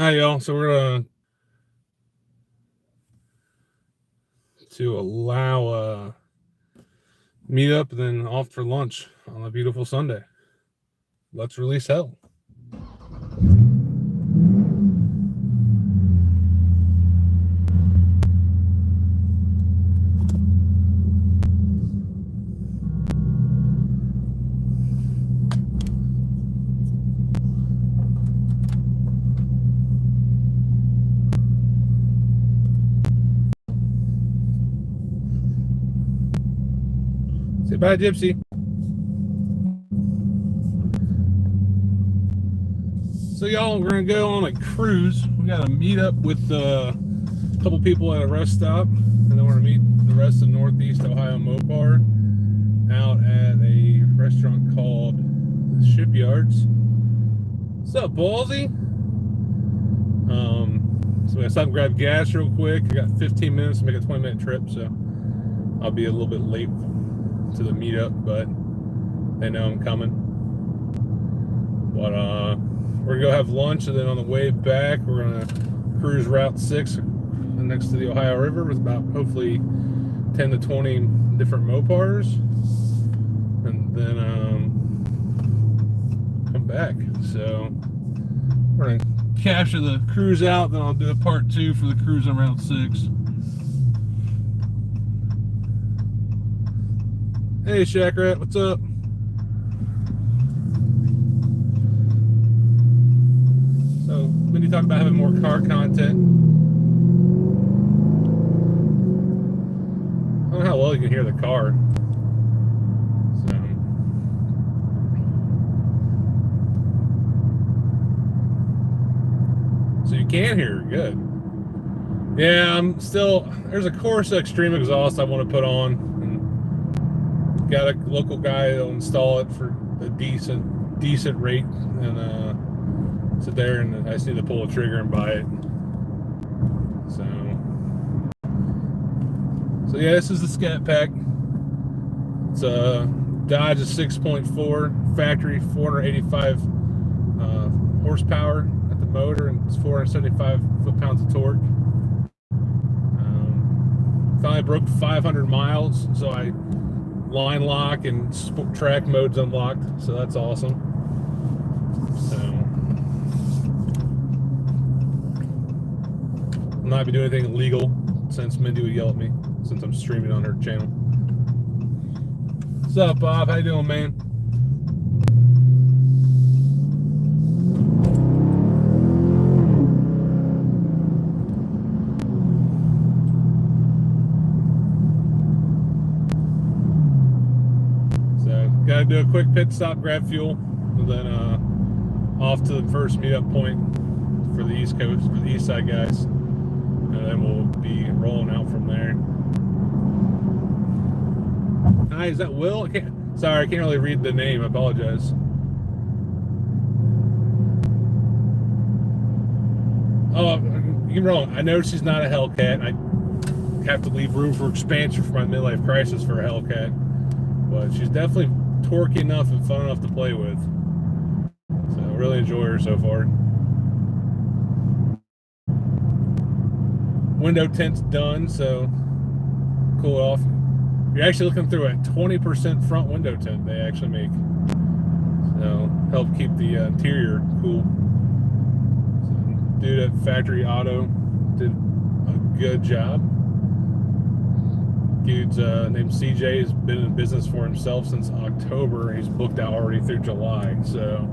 Hi, y'all. So we're going to allow meet up and then off for lunch on a beautiful Sunday. Let's release hell. Say bye, Gypsy. So y'all, we're gonna go on a cruise. We got to meet up with a couple people at a rest stop, and then we're gonna meet the rest of Northeast Ohio Mopar out at a restaurant called Shipyards. What's up, Ballsy? So we gotta stop and grab gas real quick. I got 15 minutes to make a 20-minute trip, so I'll be a little bit late to the meetup, but they know I'm coming. But we're gonna go have lunch, and then on the way back, we're gonna cruise Route 6 next to the Ohio River with about hopefully 10 to 20 different Mopars, and then come back. So we're gonna capture the cruise out, then I'll do a part 2 for the cruise on Route 6. Hey, Shack Rat, what's up? So, when you talk about having more car content, I don't know how well you can hear the car. So you can hear it, good. Yeah, I'm still, there's a Corsa Extreme exhaust I want to put on. And got a local guy that'll install it for a decent rate, and sit there, and I just need to pull a trigger and buy it. So yeah, this is the Scat Pack. It's a Dodge 6.4 factory, 485 horsepower at the motor, and it's 475 foot-pounds of torque. Finally broke 500 miles, so I line lock and track mode's unlocked, so that's awesome. So I'm not be doing anything illegal, since Mindy would yell at me since I'm streaming on her channel. What's up, Bob? How you doing, man? So gotta do a quick pit stop, grab fuel, and then off to the first meetup point for the East Coast, for the Eastside guys, and then we'll be rolling out from there. Hi, is that Will? Sorry, I can't really read the name. I apologize. Oh, you're wrong. I noticed he's not a Hellcat. I have to leave room for expansion for my midlife crisis for a Hellcat, but she's definitely torquey enough and fun enough to play with. So I really enjoy her so far. Window tint's done, so cool it off. You're actually looking through a 20% front window tint they actually make. So help keep the interior cool. So, dude at Factory Auto did a good job. Dude's named CJ has been in business for himself since October. He's booked out already through July. So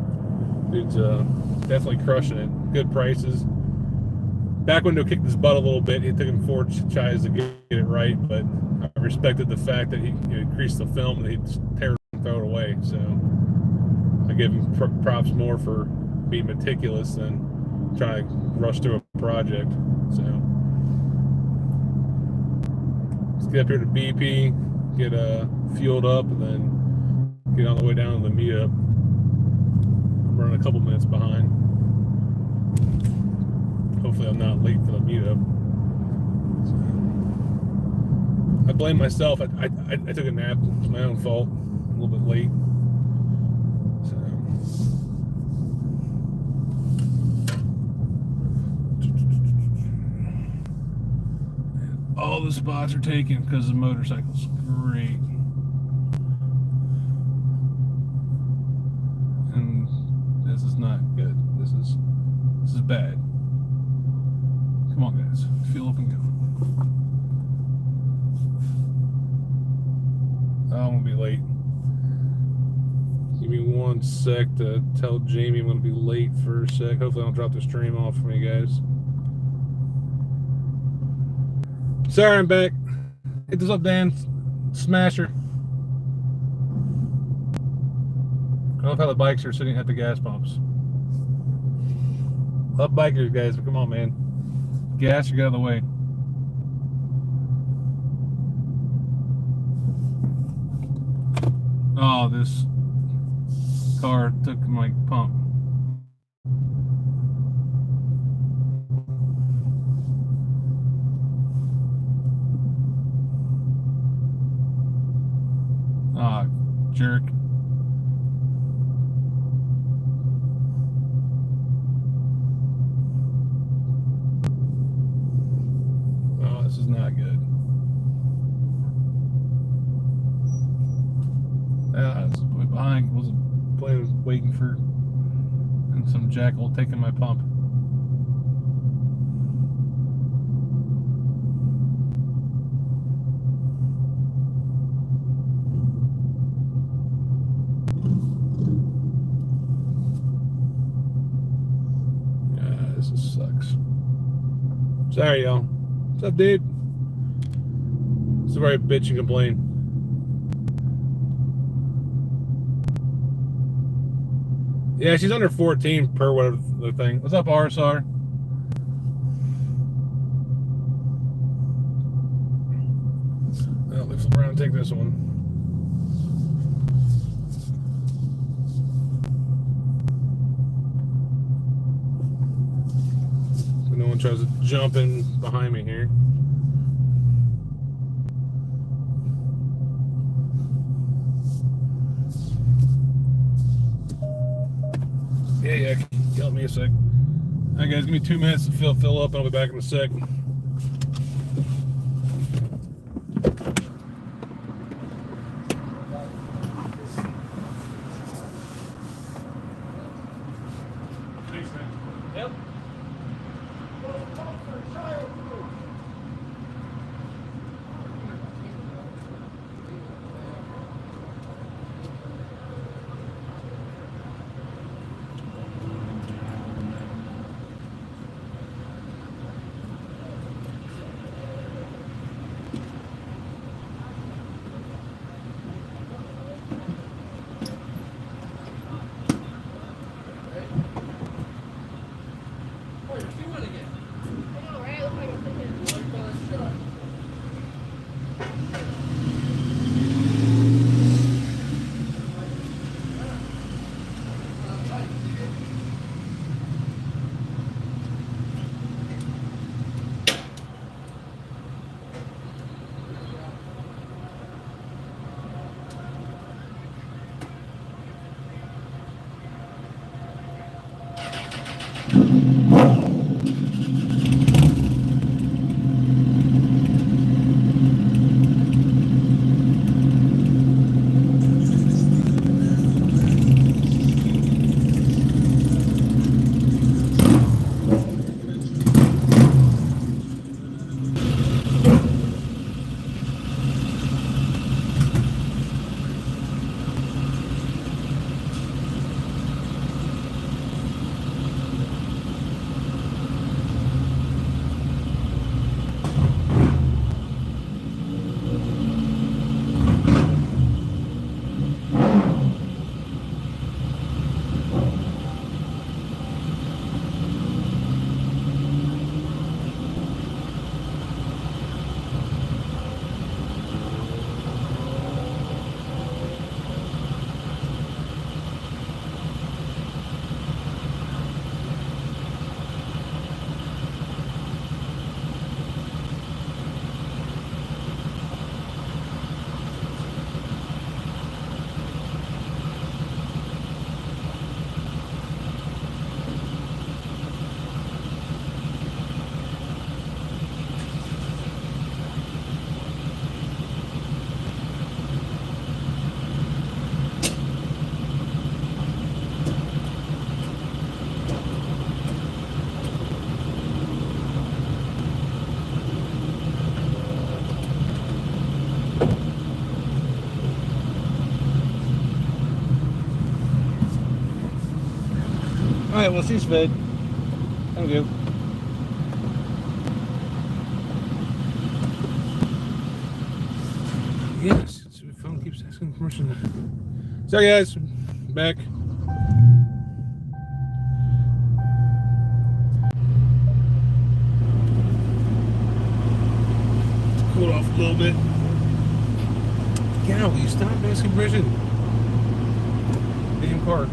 dude's definitely crushing it. Good prices. Back window kicked his butt a little bit. It took him 4 tries to get it right, but I respected the fact that he increased the film and he'd tear it and throw it away. So I give him props more for being meticulous than trying to rush through a project. So let's get up here to BP, get fueled up, and then get on the way down to the meetup. I'm running a couple minutes behind. Hopefully I'm not late for the meetup. So, I blame myself. I took a nap. It's my own fault. I'm a little bit late. So all the spots are taken because the motorcycle's great. And this is not good. This is bad. Come on, guys. Fuel up and go. I'm gonna be late. Give me 1 sec to tell Jamie I'm gonna be late for a sec. Hopefully I don't drop the stream off for you guys. Sorry, I'm back. Hit this up, Dan. Smasher. I love how the bikes are sitting at the gas pumps. Love bikers, guys, but come on, man. Gas, you got out of the way. Oh, this car took my pump. Ah, jerk. Oh, this is not good. I was behind, wasn't playing, waiting for, and some jackal taking my pump. This sucks. Sorry, y'all. What's up, dude? Sorry, bitch and complain. Yeah, she's under 14 per whatever the thing. What's up, RSR? Well, let's flip around and take this one. So no one tries to jump in behind me here. Yeah, yell at me a sec. Alright, guys, give me 2 minutes to fill up, and I'll be back in a sec. Thanks, man. Yep. Alright, well, she's fed. Thank you. Yes, so the phone keeps asking permission. Sorry, guys. Back. Cool off a little bit. Yeah, will you stop asking permission? Damn car.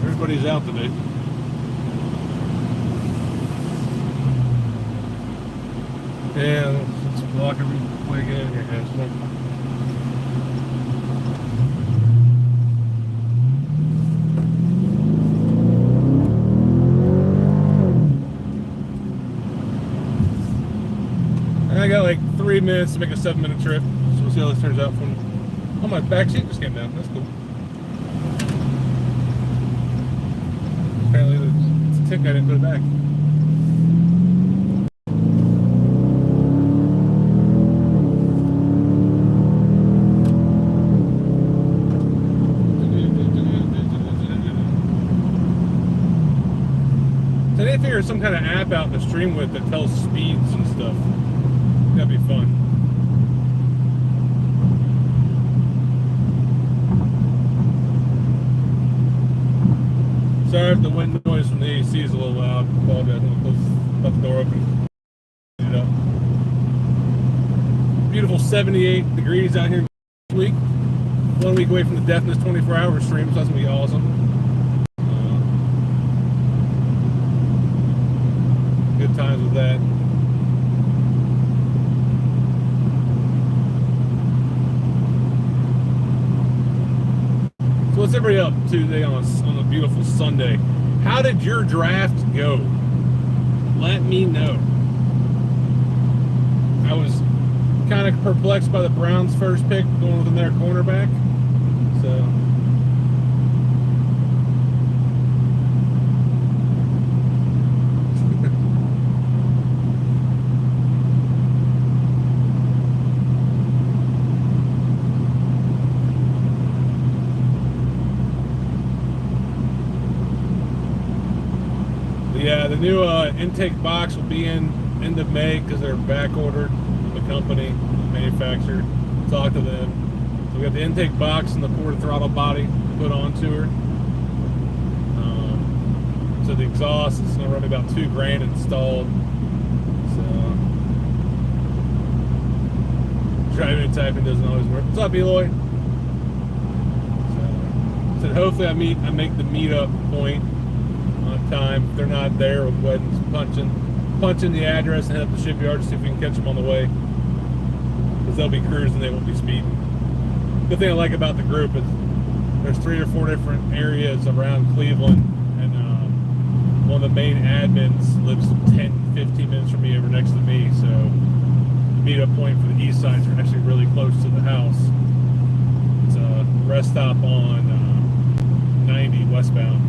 Everybody's out today. Yeah, let's block every way again here, guys. I got like 3 minutes to make a 7-minute trip, so we'll see how this turns out for me. Oh, my back seat just came down. That's cool. Apparently, it's a tick I didn't put it back. So I need to figure some kind of app out in the stream with that tells speeds and stuff. That'd be fun. Sorry if the wind noise from the AC is a little loud. I apologize. I'm going to close the door open. It up. Beautiful 78 degrees out here this week. 1 week away from the Deafness 24-hour stream, so that's going to be awesome. Good times with that. So what's everybody up to today on a beautiful Sunday? How did your draft go? Let me know. I was kind of perplexed by the Browns' first pick going with their cornerback. So yeah, the new intake box will be in end of May because they're back ordered from the company, the manufacturer. Talk to them. So we got the intake box and the ported throttle body put onto her. So the exhaust is going to run about $2,000 installed. So driving and typing doesn't always work. What's up, Eloy? So hopefully I make the meetup point on time. If they're not there, we'll go ahead and punch in the address and head up to Shipyard to see if we can catch them on the way. Because they'll be cruising, they won't be speeding. The thing I like about the group is there's 3 or 4 different areas around Cleveland, and one of the main admins lives 10-15 minutes from me over next to me, so the meetup point for the Eastsides are actually really close to the house. It's a rest stop on 90 westbound,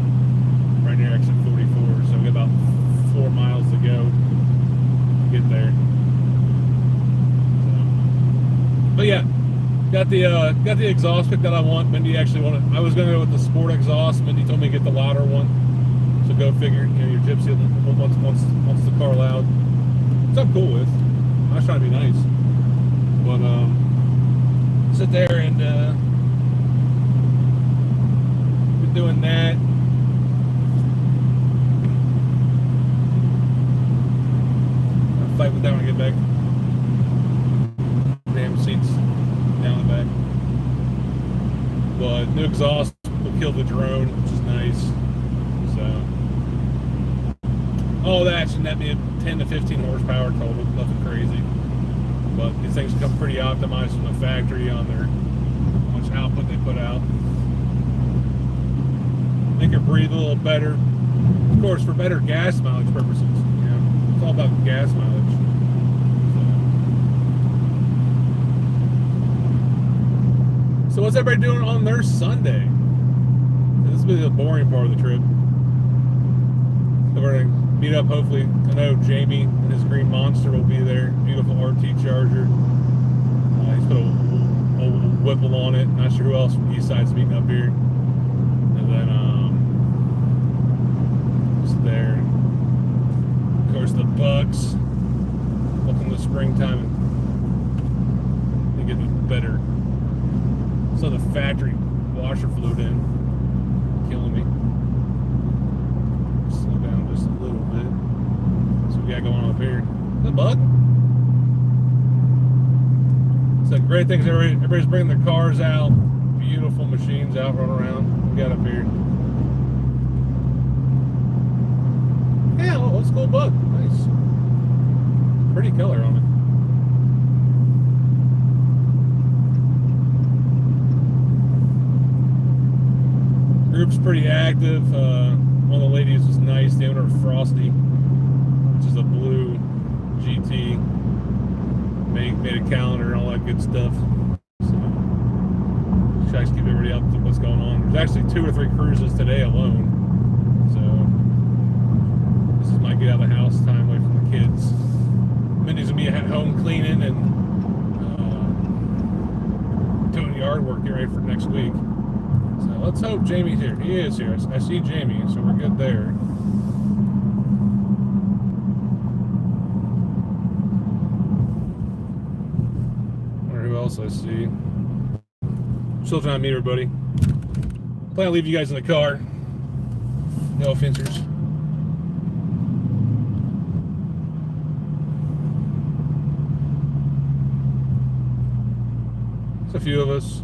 right near exit 44, so we got about 4 miles to go to get there. So, but yeah, got the exhaust pick that I want. Mindy actually wanted. I was gonna go with the sport exhaust. Mindy told me to get the louder one. So go figure. You know, your Gypsy wants the car loud. Which I'm cool with. I was trying to be nice, but sit there and been doing that. I'll fight with that when I get back. Damn seats down the back. But new exhaust will kill the drone, which is nice. So all that should net me 10 to 15 horsepower total, nothing crazy. But these things come pretty optimized from the factory on their how much output they put out. Make it breathe a little better. Of course, for better gas mileage purposes. You know, it's all about gas mileage. So what's everybody doing on their Sunday? This will be the boring part of the trip. So we're going to meet up, hopefully. I know Jamie and his green monster will be there. Beautiful RT Charger. He's put a Whipple on it. Not sure who else from Eastside's meeting up here. And then sucks. Welcome to springtime. It gets better. So the factory washer flew in, killing me. Slow down just a little bit. So we got going on up here. Is that a bug? So great things. Everybody's bringing their cars out. Beautiful machines out running around. We got up here. Yeah, old school bug. Nice. Pretty color on it. Group's pretty active. One of the ladies was nice. The owner of Frosty, which is a blue GT. Made a calendar and all that good stuff. So tries to keep everybody up to what's going on. There's actually 2 or 3 cruises today alone. So this is my get out of the house time away from the kids. Mindy's gonna be at home cleaning and doing yard work, get ready for next week. So let's hope Jamie's here. He is here. I see Jamie, so we're good there. Wonder who else I see. Still trying to meet everybody. Plan to leave you guys in the car. No offensers. It's a few of us.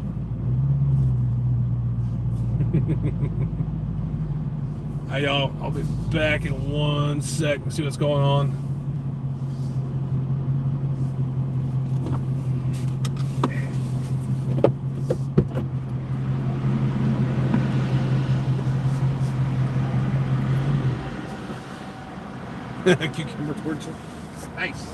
Hi y'all, I'll be back in 1 sec and see what's going on. Cucumber torture. Nice.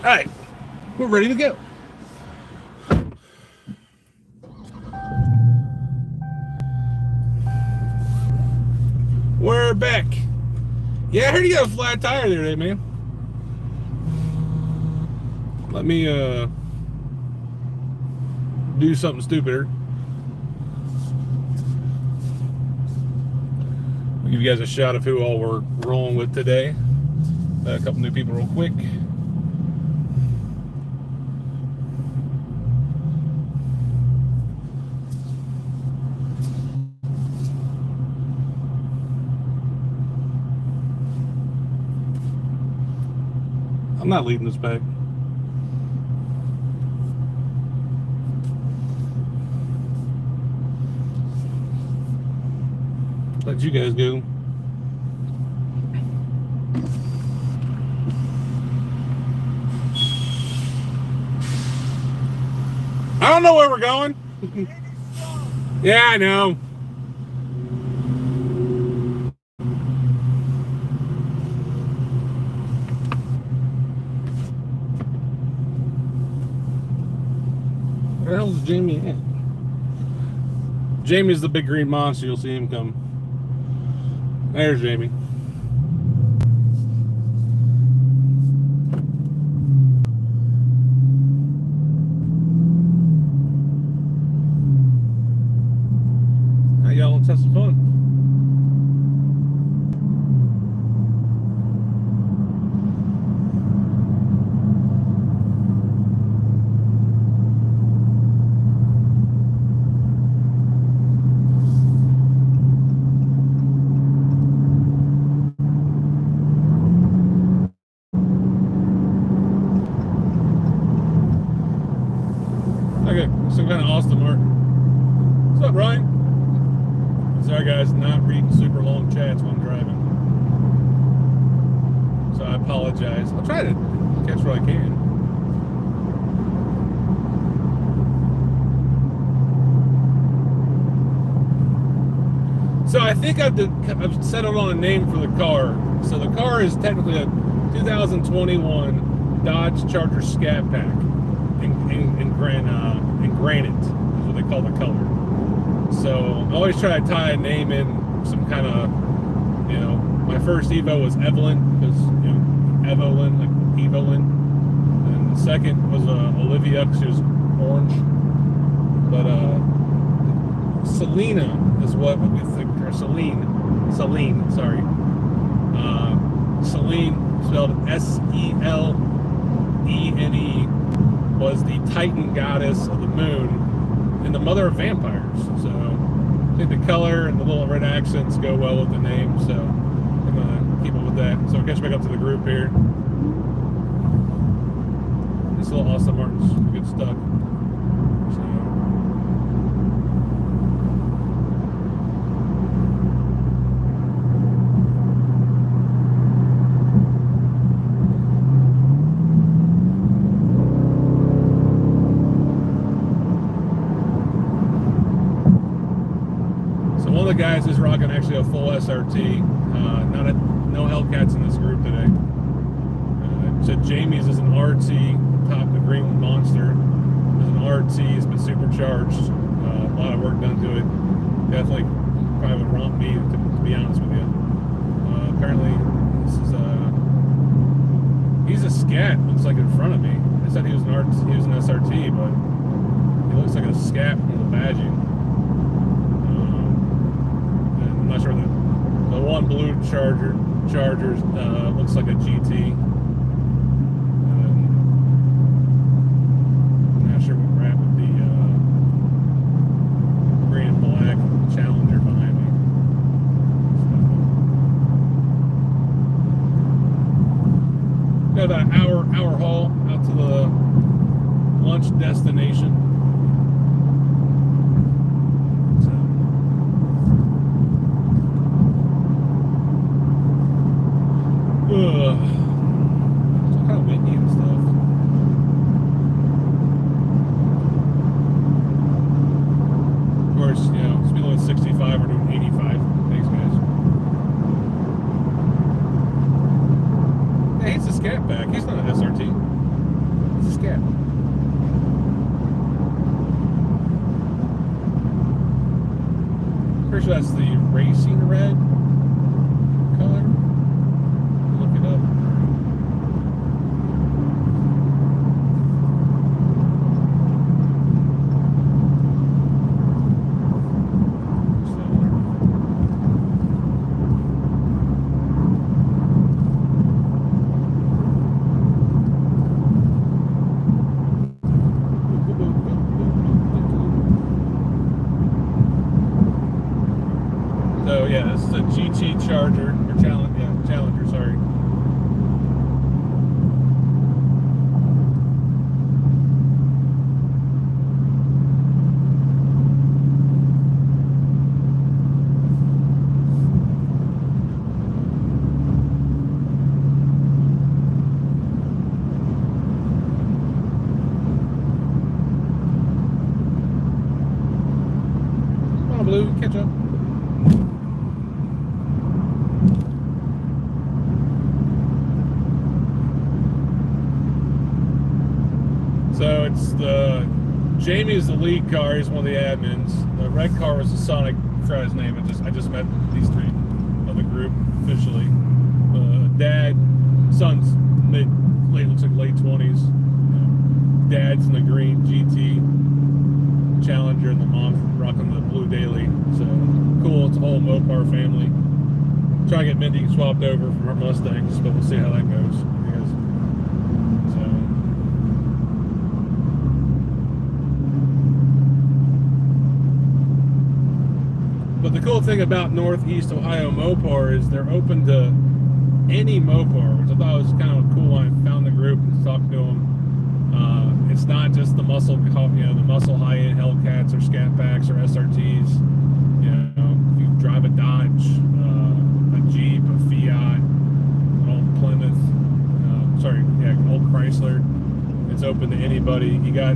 All right, we're ready to go. We're back. Yeah, I heard you got a flat tire there today, man. Let me do something stupider. I'll give you guys a shot of who all we're rolling with today. A couple new people real quick. I'm not leading this back. Let you guys go. I don't know where we're going. Yeah, I know. Where the hell is Jamie at? Jamie's the big green monster. You'll see him come. There's Jamie. apologize. I'll try to catch what I can. So I think I've settled on a name for the car. So the car is technically a 2021 Dodge Charger Scat Pack in granite is what they call the color. So I always try to tie a name in some kind of, my first Evo was Evelyn, because, Evelyn, like Evelyn. And the second was Olivia, because she was orange. But Selena is what we think, or Celine, sorry. Selene, spelled Selene, was the Titan goddess of the moon and the mother of vampires. So I think the color and the little red accents go well with the name, so I'm gonna keep it with that. So I'll catch back up to the group here. This little Austin Martin's good stuff. One of the guys is rocking actually a full SRT. No Hellcats in this group today. So Jamie's is an RT, top the green monster. Is an RT. It's been supercharged. A lot of work done to it. Definitely probably would romp me to be honest with you. Apparently this is he's a scat. Looks like in front of me. I said he was an RT. He was an SRT, but he looks like a scat from the badging. I'm not sure the one blue Charger looks like a GT. I'm not sure where we're at with the green and black Challenger behind me. So, got about an hour haul out to the lunch destination. It's kind of windy and stuff. Of course, speed limit 65, we're doing 85. Thanks, guys. Yeah, he's a scat back. He's not an SRT. He's a scat. Pretty sure that's the racing red color. Look it up. So yeah, this is a GT Charger, or Challenger, sorry. Come on, Blue, catch up. So it's Jamie is the lead car. He's one of the admins. The red car was the Sonic. I forgot his name. I just met these three of the group officially. Dad, son's looks like late 20s. Dad's in the green GT Challenger, and the mom's rocking the blue Daily. So cool. It's a whole Mopar family. Trying to get Mindy swapped over from her Mustangs, but we'll see how that goes. But the cool thing about Northeast Ohio Mopar is they're open to any Mopar, which I thought was kind of cool when I found the group and talked to them. It's not just the muscle, the muscle high-end Hellcats or Scat Packs or SRTs. If you drive a Dodge, a Jeep, a Fiat, an old Plymouth, Chrysler. It's open to anybody. You got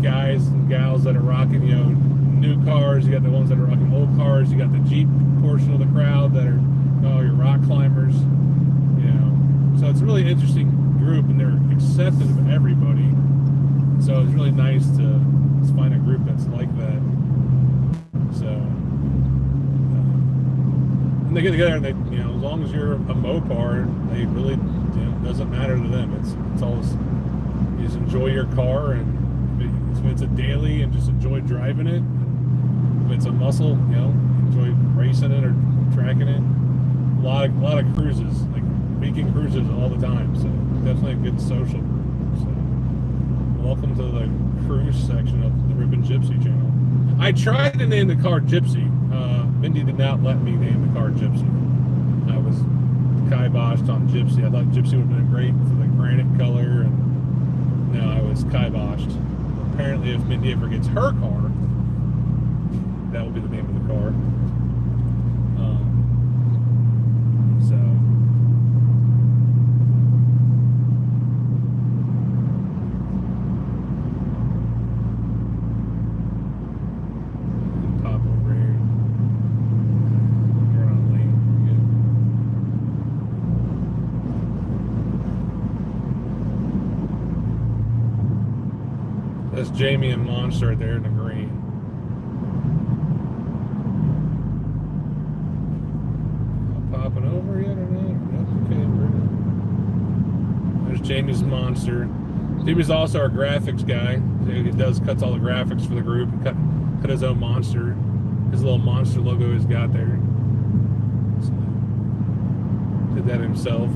guys and gals that are rocking, new cars. You got the ones that are rocking old cars. You got the Jeep portion of the crowd that are your rock climbers. So it's a really interesting group, and they're accepting of everybody. So it's really nice to find a group that's like that. So and they get together, and they, as long as you're a Mopar, they really, it doesn't matter to them. It's all you just enjoy your car, and if it's a daily, and just enjoy driving it. If it's a muscle, enjoy racing it or tracking it. A lot of cruises, like weekend cruises all the time. So definitely a good social group. So welcome to the cruise section of the Rippin Gypsy channel. I tried to name the car Gypsy. Mindy did not let me name the car Gypsy. I was kiboshed on Gypsy. I thought Gypsy would have been great for the granite color, and no, I was kiboshed. Apparently, if Mindy ever gets her car, that will be the name of the car. That's Jamie and Monster right there in the green. Popping over yet or not? That's okay. There's Jamie's Monster. Jamie's also our graphics guy. He cuts all the graphics for the group. He cut his own monster. His little monster logo he's got there. So, did that himself.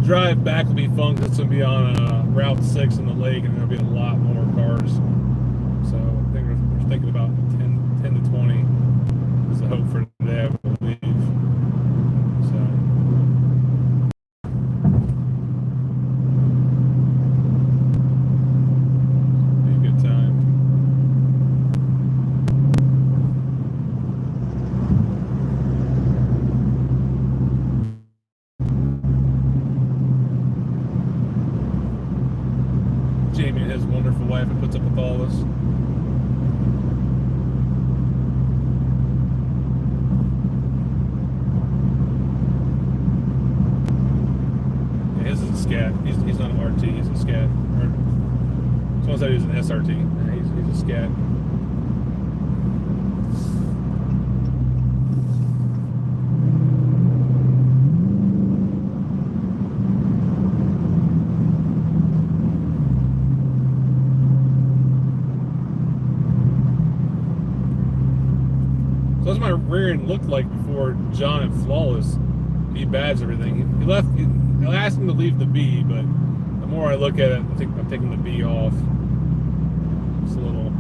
Drive back will be fun because it's going to be on Route 6 in the lake, and there'll be a lot more cars. So I think we're thinking about 10 to 20 is the hope for today, I believe. So be a good time. Jamie and his wonderful wife that puts up with all this. Yeah, his is a scat. He's not an RT, he's a scat. Someone said he was an SRT. Yeah, he's a scat. So that's my rear end looked like before John at Flawless. He badged everything. He left. I asked him to leave the B, but the more I look at it, I think I'm taking the B off. It's a little.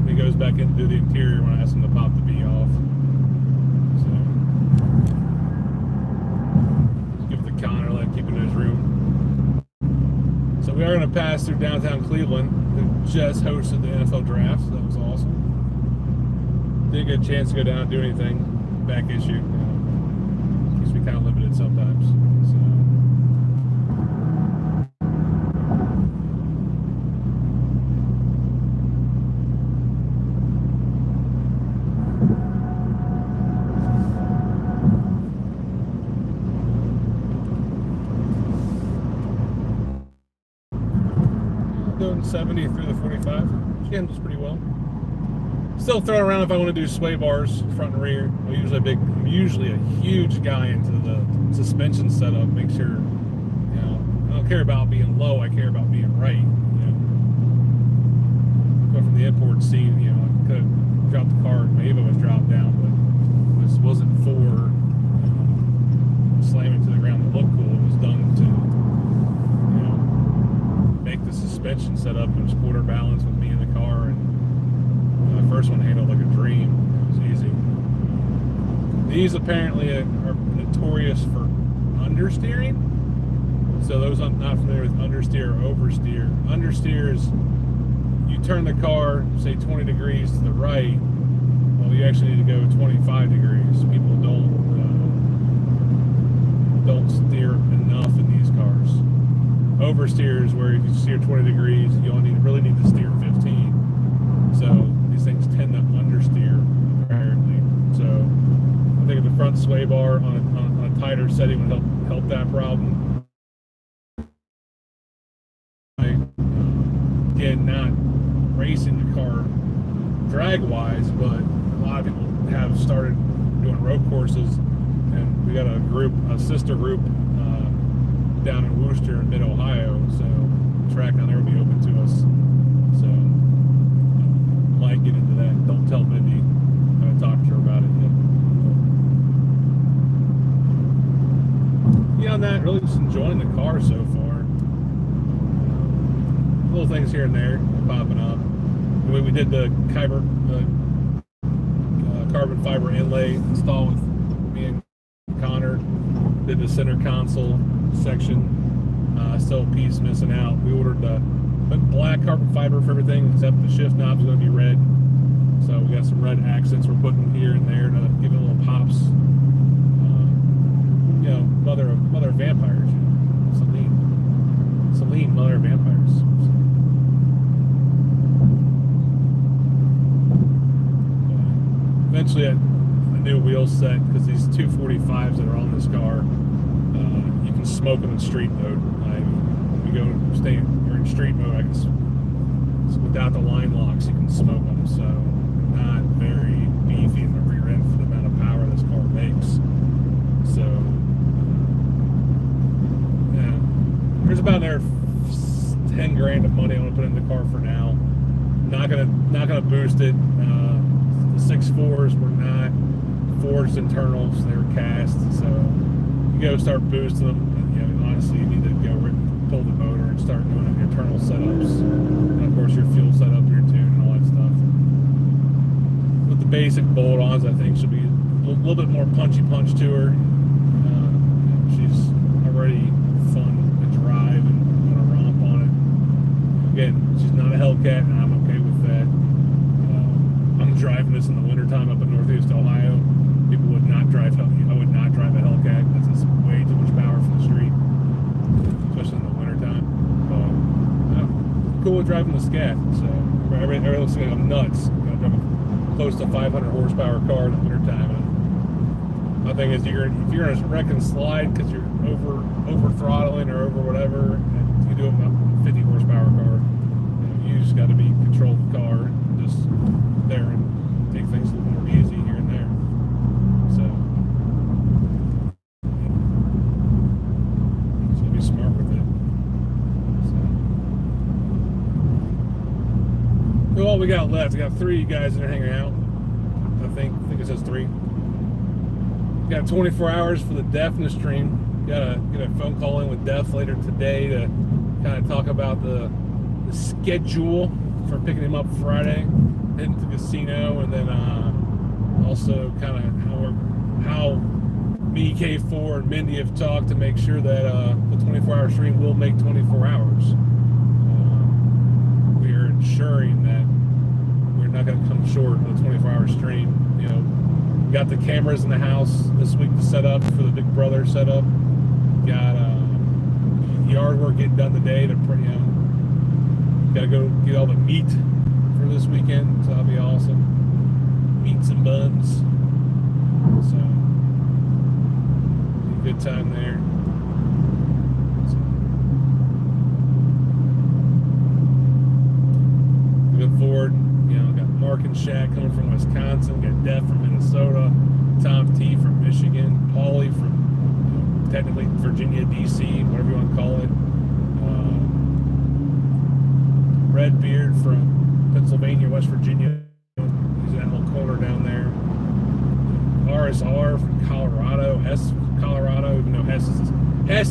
He goes back in to do the interior when I ask him to pop the B off. So give it the counter, let keep it in his room. So we are going to pass through downtown Cleveland, who just hosted the NFL draft. So that was awesome. Didn't get a chance to go down and do anything. Back issue. Keeps me kind of limited sometimes. So. Doing 70 through the 45. She handles pretty well. Still throwing around if I want to do sway bars, front and rear. I'm usually a huge guy into the suspension setup. Make sure, I don't care about being low. I care about being right. Going from the import scene, I could have dropped the car. My Evo was dropped down, but this wasn't for slamming to the ground to look cool. It was done to, make the suspension setup and just quarter balance with me in the car and My first one handled like a dream. It was easy. These apparently are notorious for understeering. So those I'm not familiar with understeer or oversteer. Understeer is you turn the car, say 20 degrees to the right. Well, you actually need to go 25 degrees. People don't steer enough in these cars. Oversteer is where if you steer 20 degrees, you only really need to steer 15. So these things tend to understeer apparently. So I think the front sway bar on a tighter setting would help that problem. Again, not racing the car drag-wise, but a lot of people have started doing road courses, and we got a sister group down in Worcester in mid-Ohio, so the track down there will be open to us. So might get into that. Don't tell Mindy. I haven't talked to her about it yet. Beyond that, really just enjoying the car so far. Little things here and there popping up. We did the carbon fiber inlay install with me and Connor. Did the center console section. Still a piece missing out. We ordered the black carbon fiber for everything except the shift knob's going to be red. So we got some red accents we're putting here and there to give it little pops. Mother of vampires. Celine, mother of vampires. Eventually, a new wheel set, because these 245s that are on this car, you can smoke them in street mode. You're in street mode, I guess, without the line locks, you can smoke them. So not very beefy in the rear end for the amount of power this car makes. So yeah, there's about another 10 grand of money I want to put in the car for now. Not gonna boost it. The 6.4s were not forged internals; they were cast. So you go start boosting them. And, honestly, you need to go pull the motor and start doing internal setups, and of course your fuel setup, your tune, and all that stuff. With the basic bolt-ons, I think should be a little bit more punchy punch to her. She's already fun to drive and want to romp on it. Again, she's not a Hellcat, and I'm okay with that. I'm driving this in the wintertime up in Northeast Ohio. People would not drive. I would not drive a Hellcat. That's just way too much power from the street, especially in the wintertime. I'm cool with driving the Scat. So everybody looks like I'm nuts. I drive a close to 500 horsepower car in the wintertime. And my thing is, if you're in a wreck and slide because you're over throttling or over whatever, and you do a 50 horsepower car, you just got to be control the car and just there and take things a little more easy here and there. So be smart with it. So all we got left, we got 3 you guys that are hanging out. I think it says 3. We got 24 hours for the Defna stream. Get a phone call in with Def later today to kind of talk about the schedule for picking him up Friday, heading to the casino, and then also kind of how me, K4, and Mindy have talked to make sure that the 24-hour stream will make 24 hours. We are ensuring that we're not going to come short of the 24-hour stream. We got the cameras in the house this week to set up for the Big Brother setup. Got yard work getting done today to got to go get all the meat for this weekend, so that'll be awesome. Meats and buns. So, good time there. So, looking forward. Got Mark and Shaq coming from Wisconsin, got Def from Minnesota, Tom T from Michigan, Paulie from technically Virginia, DC, whatever you want to call it. Redbeard from Pennsylvania, West Virginia. He's in that little corner down there. RSR from Colorado. Hess from Colorado, even though Hess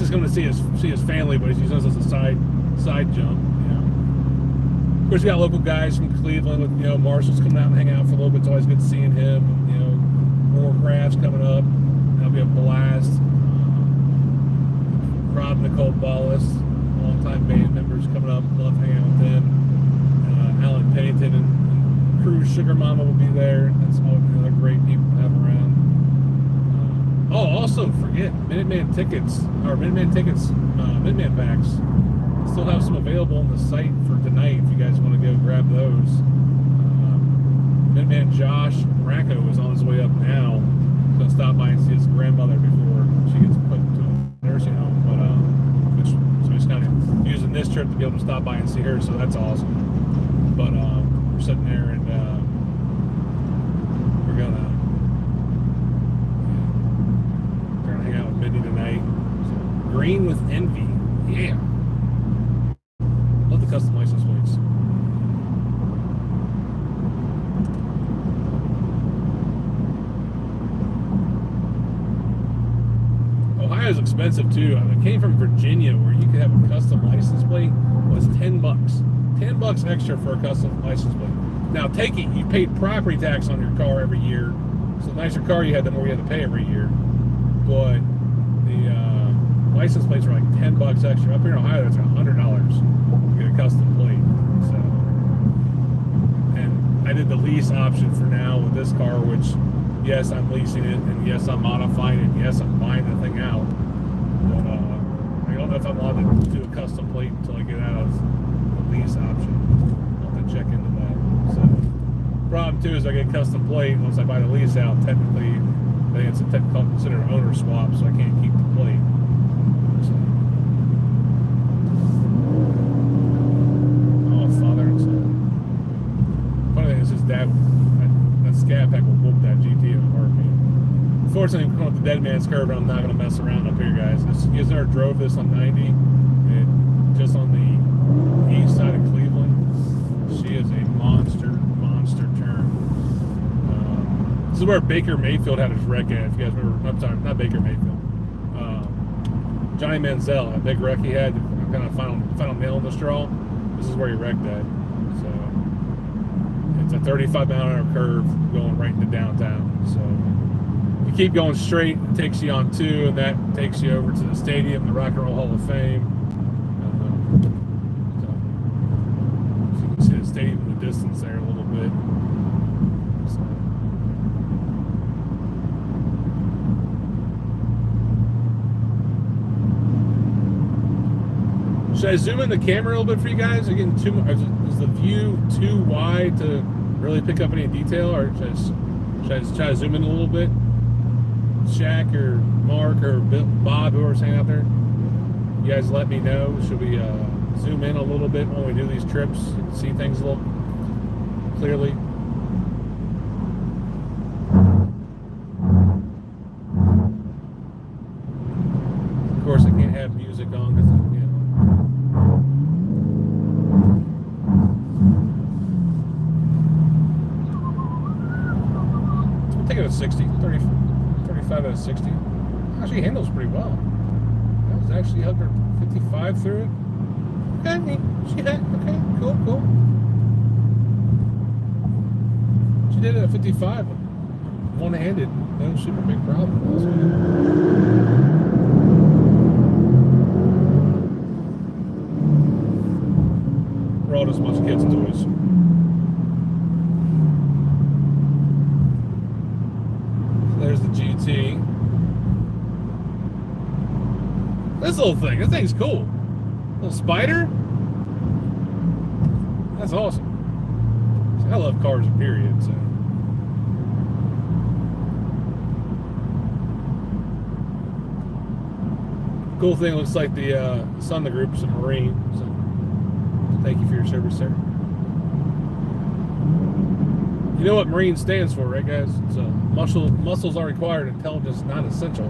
is going to see his family, but he's knows as a side jump. course, we got local guys from Cleveland with, Marshall's coming out and hanging out for a little bit. It's always good seeing him. More crafts coming up. That'll be a blast. Rob Nicole Ballas, longtime band members coming up. Love hanging out with them. Alan Pennington and Cruz Sugar Mama will be there. That's all other great people to have around. Also forget Minuteman tickets, Minuteman packs. Still have some available on the site for tonight if you guys want to go grab those. Minuteman Josh Racco is on his way up now. He's going to stop by and see his grandmother before she gets put to a nursing home. So he's kind of using this trip to be able to stop by and see her, so that's awesome. But we're sitting there and we're going to hang out with Mindy tonight. So, Green with Envy. Yeah. Love the custom license plates. Ohio's expensive too. I came from Virginia where you could have a custom license plate. It was $10. $10 extra for a custom license plate. Now take it, you paid property tax on your car every year. So the nicer car you had, the more you had to pay every year. But the license plates were like $10 extra. Up here in Ohio, that's $100 to get a custom plate. So, and I did the lease option for now with this car, which yes, I'm leasing it, and yes, I'm modifying it, and yes, I'm buying the thing out. But I don't know if I'm allowed to do a custom plate until I get out of the lease option. I'll have to check into that. So, problem too is I get a custom plate once I buy the lease out. Technically, it's considered an owner swap, so I can't keep the plate. So, father and son. Funny thing is, his dad. That Scat Pack will whoop that GT in a heartbeat. Unfortunately, I'm going up the Dead Man's Curve, and I'm not going to mess around up here, guys. You guys never drove this on 90, and just on the east side of Cleveland. She is a monster turn. This is where Baker Mayfield had his wreck at. If you guys remember, I'm sorry, not Baker Mayfield. Johnny Manziel, that big wreck he had, kind of final nail in the straw. This is where he wrecked at. So. It's a 35-mile-an-hour curve going right into downtown. So you keep going straight, it takes you on 2, and that takes you over to the stadium, the Rock and Roll Hall of Fame. So you can see the stadium in the distance there a little bit. Should I zoom in the camera a little bit for you guys? Again, is the view too wide to really pick up any detail, or should I just try to zoom in a little bit? Shaq or Mark or Bob, whoever's hanging out there, you guys let me know. Should we zoom in a little bit when we do these trips and see things a little clearly? Of course, I can't have music on because take it at 60, 35 out of 60. Actually handles pretty well. That was actually 155 through it. Okay, cool. She did it at 55, one-handed. No super big problem. We're all just a bunch of kids' toys. There's the GT. This thing's cool. Little spider. That's awesome. See, I love cars, period. So. Cool thing, looks like the son of the group is a Marine. So thank you for your service, sir. You know what Marine stands for, right, guys? It's muscles are required, intelligence not essential.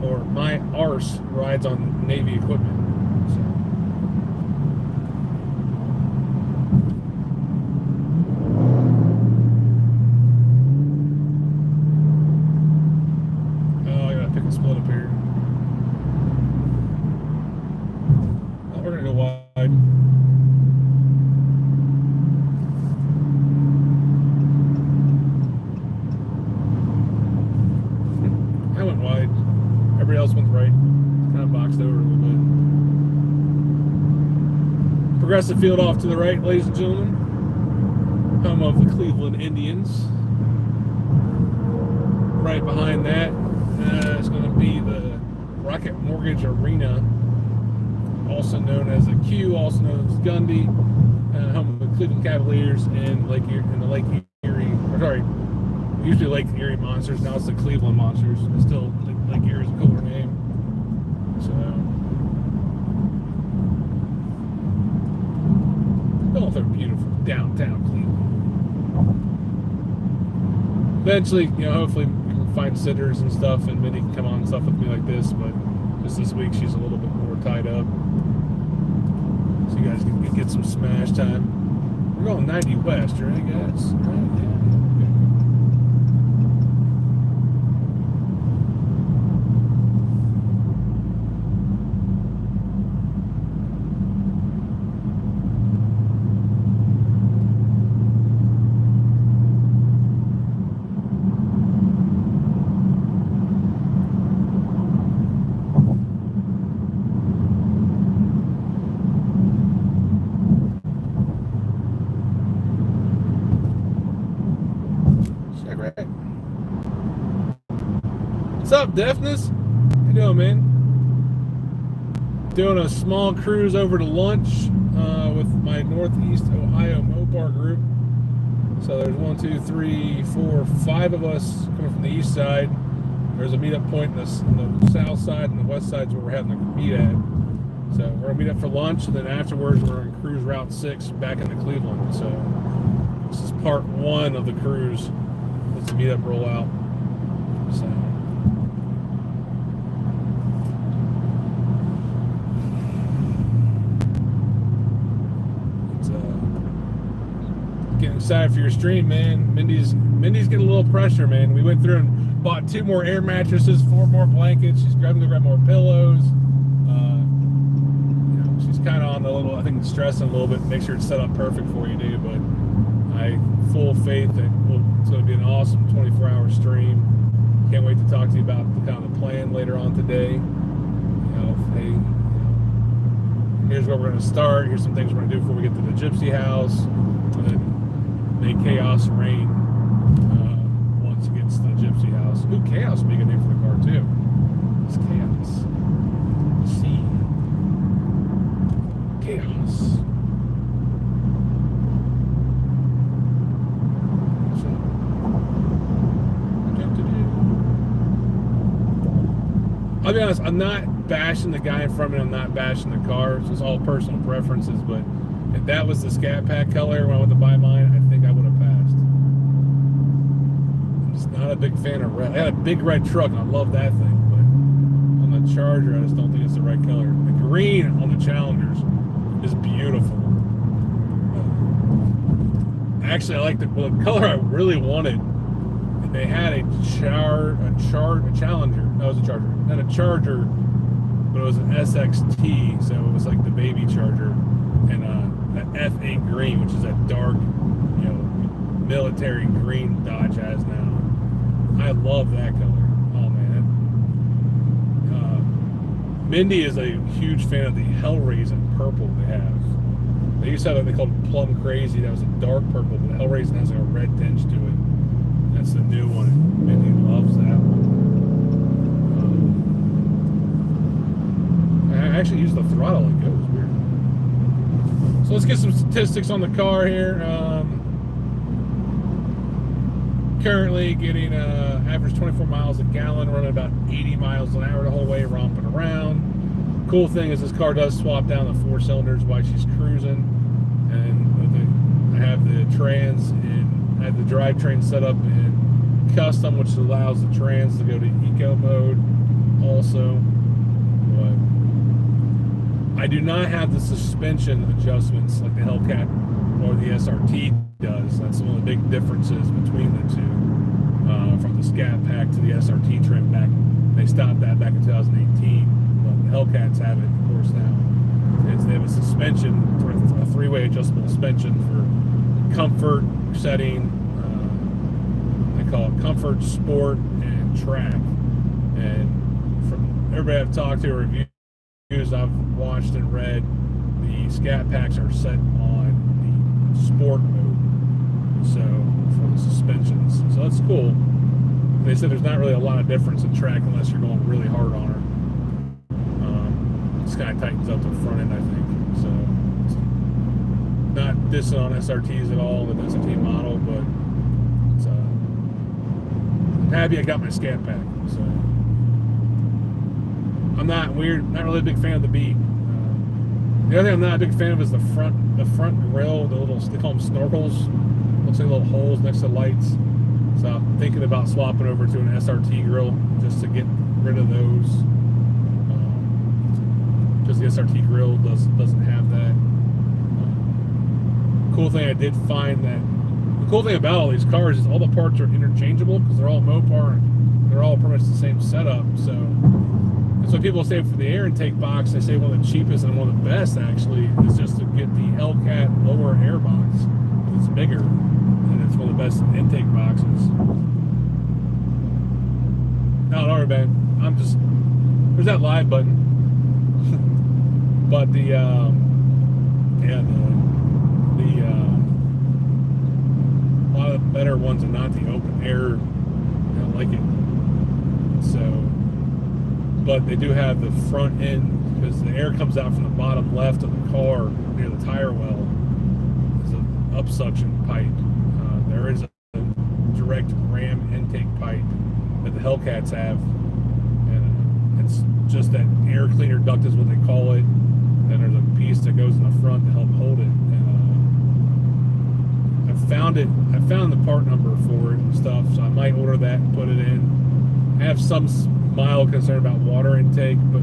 Or my arse rides on Navy equipment. So. Oh, I gotta pick a split up here. Oh, we're gonna go wide. Progressive Field off to the right, ladies and gentlemen. Home of the Cleveland Indians. Right behind that is going to be the Rocket Mortgage Arena, also known as the Q, also known as Gundy, home of the Cleveland Cavaliers and the Lake Erie, usually Lake Erie Monsters. Now it's the Cleveland Monsters. It's still Lake Erie's a cooler name. So, going through beautiful downtown Cleveland. Eventually, hopefully we can find sitters and stuff, and Minnie can come on and stuff with me like this, but just this week she's a little bit more tied up. So you guys can get some smash time. We're going 90 west, right, guys? Right? Yeah. What's up, Deafness? How you doing, man? Doing a small cruise over to lunch with my Northeast Ohio Mopar group. So there's 1, 2, 3, 4, 5 of us coming from the east side. There's a meetup point in the south side, and the west side's where we're having the meet at. So we're gonna meet up for lunch, and then afterwards we're on cruise Route 6 back into Cleveland. So this is part 1 of the cruise. It's a meetup rollout. So. Getting excited for your stream, man. Mindy's getting a little pressure, man. We went through and bought 2 more air mattresses, 4 more blankets. She's grabbing to grab more pillows. She's kind of on a little, I think, stressing a little bit. Make sure it's set up perfect for you, dude. But I full faith that it's going to be an awesome 24-hour stream. Can't wait to talk to you about the kind of plan later on today. Here's where we're going to start. Here's some things we're going to do before we get to the Gypsy house. And then make chaos reign once it gets to the Gypsy house. Ooh, chaos would be a good name for the car too. It's chaos. See. Chaos. I'll be honest, I'm not bashing the guy in front of me, I'm not bashing the car. It's just all personal preferences, but if that was the Scat Pack color when I went to buy mine, I think I would have passed. I'm just not a big fan of red. I had a big red truck, and I love that thing, but on the Charger, I just don't think it's the right color. The green on the Challengers is beautiful. Actually, I like the color I really wanted. And they had a Challenger. No, it was a Charger. Not a Charger, but it was an SXT, so it was like the baby Charger. And that F8 green, which is that dark, military green Dodge has now. I love that color. Oh man. Mindy is a huge fan of the Hellraisin purple they have. They used to have what they called Plum Crazy. That was a dark purple, but Hellraisin has like a red tinge to it. That's the new one. Mindy loves that one. I actually use the throttle. It goes weird. So let's get some statistics on the car here. Currently getting average 24 miles a gallon, running about 80 miles an hour the whole way, romping around. Cool thing is this car does swap down the 4 cylinders while she's cruising, and I have the trans and I have the drivetrain set up in custom, which allows the trans to go to eco mode also. But I do not have the suspension adjustments like the Hellcat or the SRT does. That's one of the big differences between the two. From the Scat Pack to the SRT trim back, they stopped that back in 2018. But the Hellcats have it, of course, now. They have a suspension, a 3-way adjustable suspension for comfort setting. They call it comfort, sport, and track. And from everybody I've talked to or reviews I've watched and read, the the scat packs are set on the sport mode, so for the suspensions. So that's cool. They said there's not really a lot of difference in track unless you're going really hard on her. This kind of tightens up the front end, I think. So it's not dissing on SRTs at all, the SRT model, but it's, I'm happy I got my scat pack. So I'm not really a big fan of the beat. The other thing I'm not a big fan of is the front grill, the little, they call them snorkels. Looks like little holes next to the lights. So I'm thinking about swapping over to an SRT grill just to get rid of those. Because the SRT grill doesn't have that. Cool thing I did find that the cool thing about all these cars is all the parts are interchangeable because they're all Mopar and they're all pretty much the same setup. So that's what people say for the air intake box. They say one of the cheapest and one of the best actually is just to get the Hellcat lower air box. It's bigger and it's one of the best intake boxes. No, don't worry, man. I'm just, there's that live button. But the a lot of the better ones are not the open air. I don't like it. So, but they do have the front end because the air comes out from the bottom left of the car near the tire well. There's an upsuction pipe. There is a direct ram intake pipe that the Hellcats have, and it's just that air cleaner duct is what they call it. Then there's a piece that goes in the front to help hold it. And I found the part number for it and stuff, so I might order that and put it in. I have some mild concern about water intake, but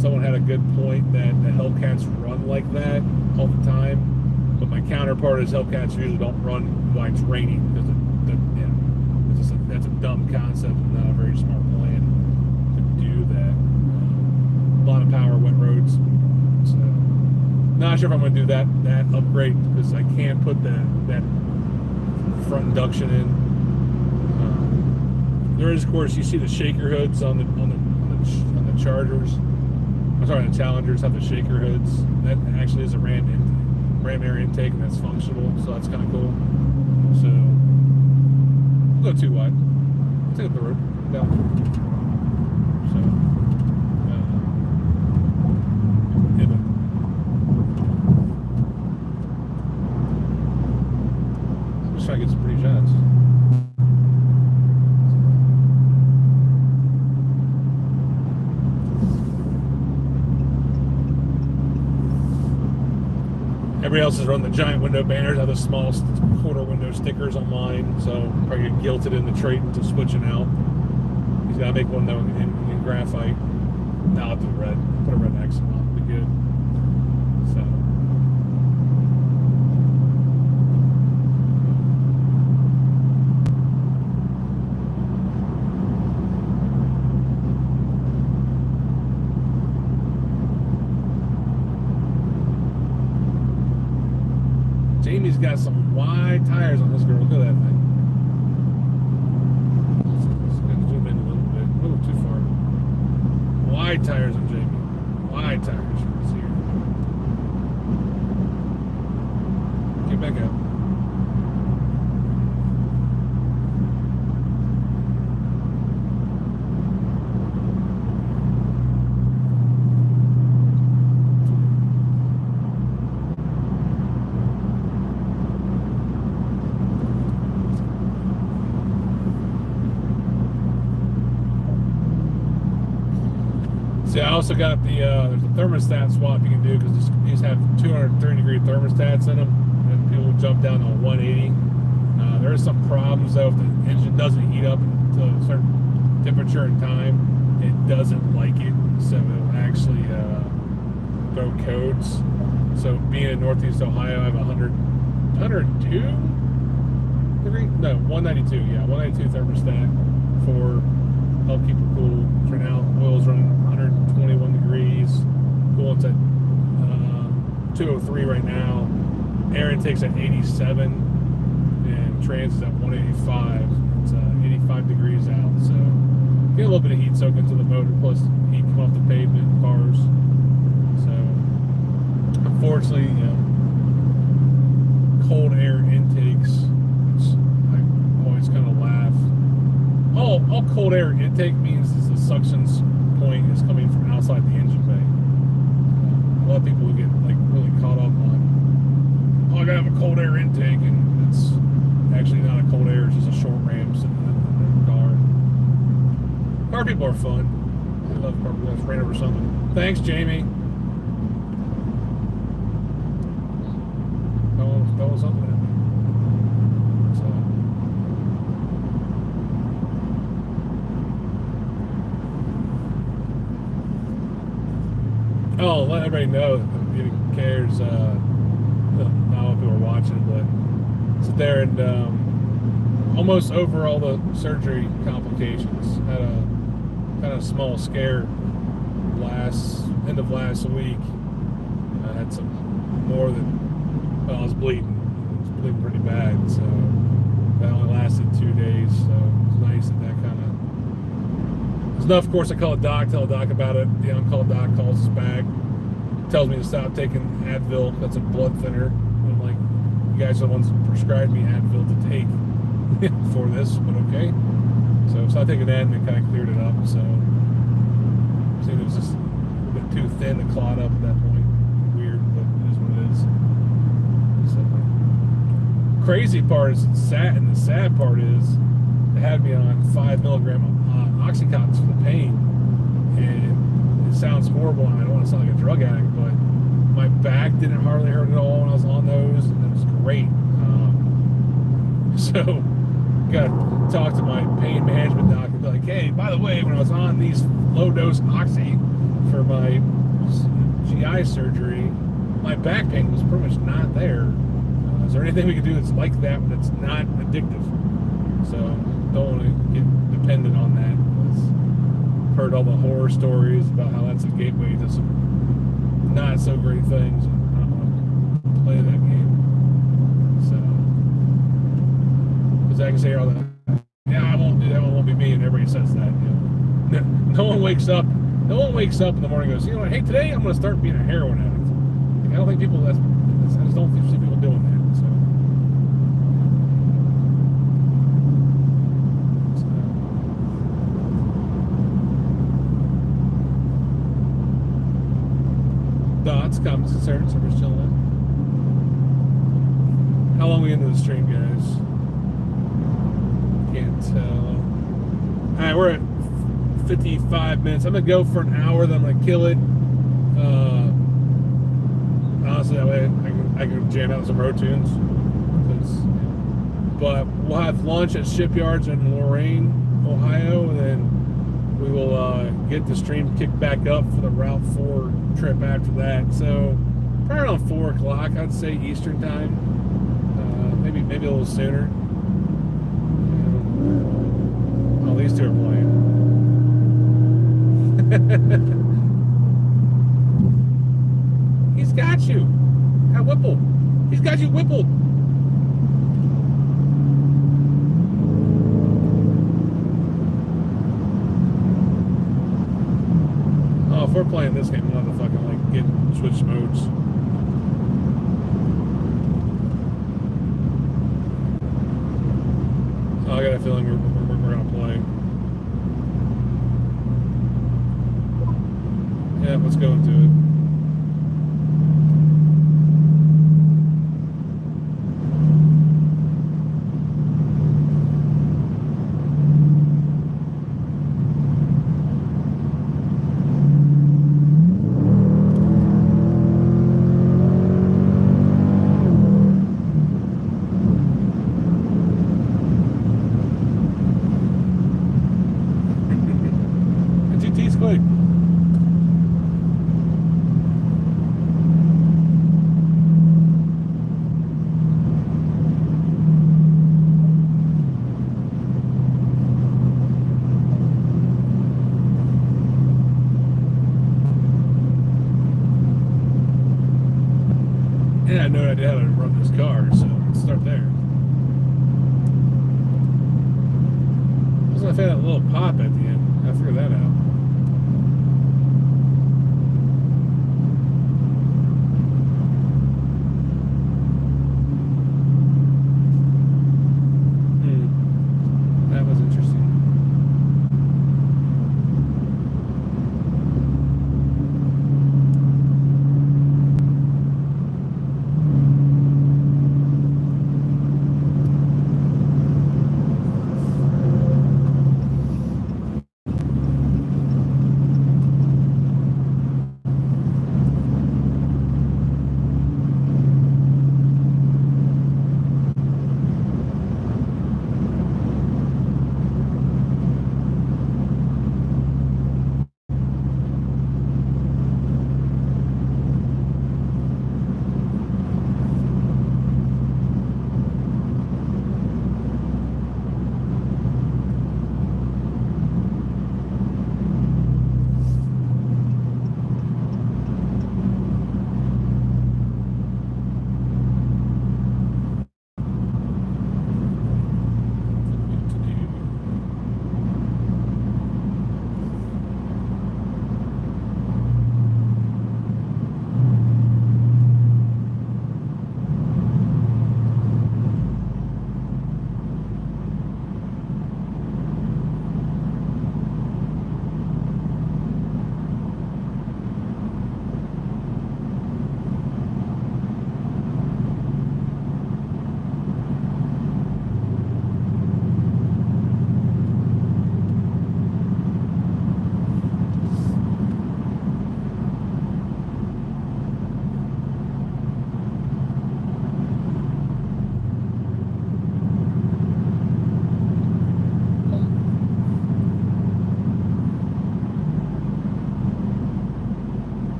someone had a good point that the Hellcats run like that all the time. But my counterpart is Hellcats usually don't run while it's raining because that's a dumb concept and not a very smart plan to do that. A lot of power, wet roads. So, not sure if I'm going to do that upgrade because I can't put that front induction in. There is, of course, you see the shaker hoods on the Chargers. I'm sorry, the Challengers have the shaker hoods. That actually is a ram air intake, and that's functional, so that's kind of cool. So, don't go too wide. Take up the road down. So. Try to get some pretty shots. Everybody else is running the giant window banners. I have the small quarter window stickers on mine, so probably get guilted into trading into switching out. He's got to make one though in graphite. Now I'll do red. Put a red accent on. Be good. So. Jamie's got some wide tires on this girl. Look at that thing. Let's zoom in a little bit. A little too far. Wide tires on Jamie. Wide tires. You can see her. Get back out. I also got the there's a thermostat swap you can do because these have 230-degree thermostats in them, and people jump down to 180. There is some problems though if the engine doesn't heat up to a certain temperature and time. It doesn't like it, so it'll actually throw codes. So being in Northeast Ohio, I have 102 degree, no 192, yeah, 192 thermostat for help keep it cool. For now, oil's running 121 degrees. Coolant's at 203 right now. Air intake's at 87, and trans is at 185. It's 85 degrees out, so get a little bit of heat soak into the motor, plus heat come off the pavement, cars. So I'm Fortunately, you know, cold air intakes, which I always kind of laugh. All cold air intake means is the suction point is coming from outside the engine bay. A lot of people will get like really caught up on, oh, I gotta have a cold air intake, and it's actually not a cold air, it's just a short ramp sitting in the car. Car people are fun. I love car people. Let's rain over something. Thanks, Jamie. That was something at me. So. Oh, let everybody know if anybody cares. Not what people are watching, but sit there and almost over all the surgery complications. Had a kind of small scare end of last week. I had some more than, well, I was bleeding. It was bleeding pretty bad, so that only lasted 2 days. So it was nice that kind of. It's enough, of course. I call a doc, tell a doc about it. The on-call doc calls us back, tells me to stop taking Advil. That's a blood thinner. I'm like, you guys are the ones who prescribed me Advil to take for this, but okay. So I taking that, and it kind of cleared it up. So it was just a bit too thin to clot up at that point. Weird, but it is what it is. So crazy part is and the sad part is they had me on 5 milligram Oxycontins for the pain, and it sounds horrible, and I don't want to sound like a drug addict, but my back didn't hardly hurt at all when I was on those, and it was great. So got to talk to my pain management doc and be like, hey, by the way, when I was on these low dose Oxy for my GI surgery, my back pain was pretty much not there. Is there anything we can do that's like that when it's not addictive? So don't want to get dependent on that, because I've heard all the horror stories about how that's a gateway to some not so great things, and I don't want to play that game. So, because I can say all that, yeah, I won't do that, it won't be me, and everybody says that. You know? No one wakes up in the morning and goes, you know what, hey, today I'm going to start being a heroin addict. Like, I don't think people, I just don't see people doing that. Thoughts, comments, concerns, so we're still in. How long are we into the stream, guys? Can't tell. Alright, we're at 55 minutes. I'm gonna go for an hour, then I'm gonna kill it. Honestly, that way I can jam out some road tunes. But we'll have lunch at Shipyards in Lorain, Ohio, and then we will get the stream kicked back up for the Route 4 trip after that. So probably around 4 o'clock, I'd say Eastern time. Maybe a little sooner. Oh, these two are playing. He's got you. How Whipple? He's got you whippled. Oh, if we're playing this game, we'll have to fucking like get switch modes. Oh, I got a feeling we're gonna play. Yeah, let's go into it. I had no idea how to run this car, so let's start there. I wasn't a fan of that little pop at the end. I figured that out.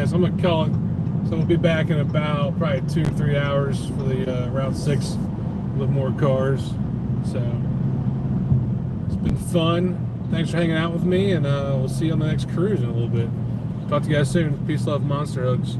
man. So I'm gonna call it. So we'll be back in about probably 2 or 3 hours for the Route 6 with more cars. So it's been fun. Thanks for hanging out with me, and we'll see you on the next cruise in a little bit. Talk to you guys soon. Peace, love, monster hugs.